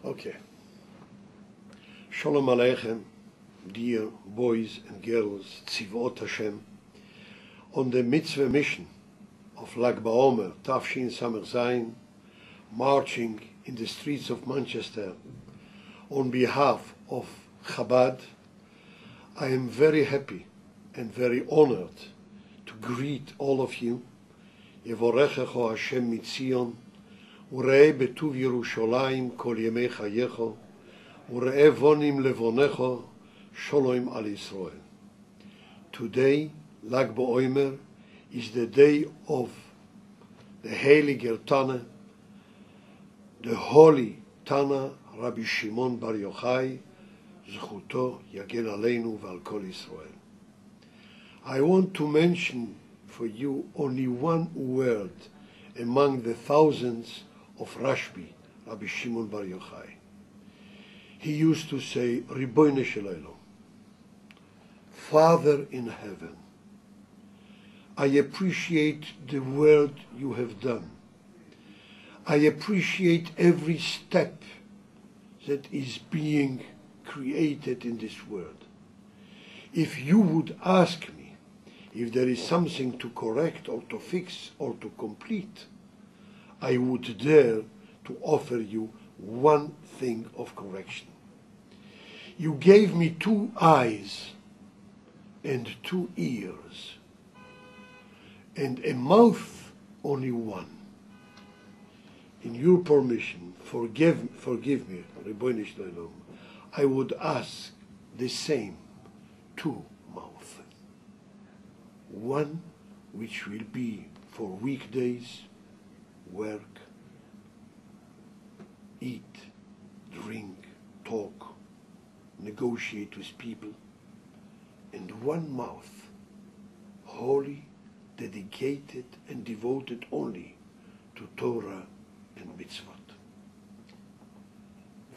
Okay. Shalom Aleichem, dear boys and girls, Tzivot Hashem, on the mitzvah mission of Lag BaOmer, Tafshin Samech Zayin, marching in the streets of Manchester on behalf of Chabad, I am very happy and very honored to greet all of you. Yevorechecho Hashem mitzion, וראה בטוב ירושלים כל ימי חייך, וראה בונים לבונך, שלום על ישראל. Today, Lag BaOmer, is the day of the Heiliger Tana, the holy Tana, Rabbi Shimon Bar Yochai, זכותו יגן עלינו ועל כל ישראל. I want to mention for you only one word among the thousands of Rashbi, Rabbi Shimon Bar Yochai. He used to say, Ribono Shel Olam, Father in heaven, I appreciate the work you have done. I appreciate every step that is being created in this world. If you would ask me if there is something to correct or to fix or to complete, I would dare to offer you one thing of correction. You gave me 2 eyes and 2 ears, and a mouth only 1. In your permission, forgive me, Ribono Shel Olam, I would ask the same 2 mouths. 1 which will be for weekdays, work, eat, drink, talk, negotiate with people, and 1 mouth, holy, dedicated and devoted only to Torah and mitzvot.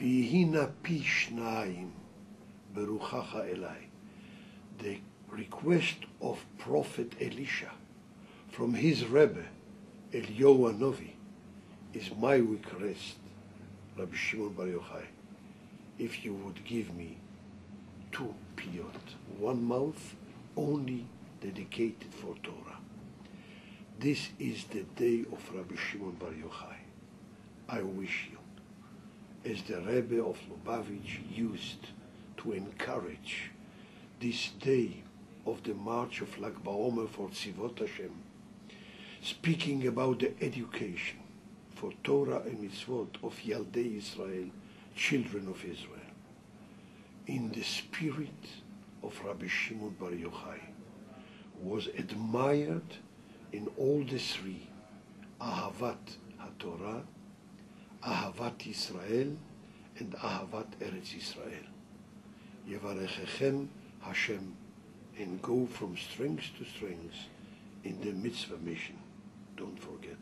V'yihina pi shnayim beruchacha elai. The request of Prophet Elisha from his Rebbe, Eliyahu Hanavi, is my request, Rabbi Shimon Bar Yochai, if you would give me 2 piyot, 1 mouth only dedicated for Torah. This is the day of Rabbi Shimon Bar Yochai. I wish you, as the Rebbe of Lubavitch used to encourage this day of the march of Lag BaOmer for Tzivot Hashem, speaking about the education for Torah and Mitzvot of Yaldei Israel, children of Israel, in the spirit of Rabbi Shimon Bar Yochai, was admired in all the 3, Ahavat HaTorah, Ahavat Israel, and Ahavat Eretz Israel. Yevarechechem Hashem, and go from strength to strength in the mitzvah mission. Don't forget.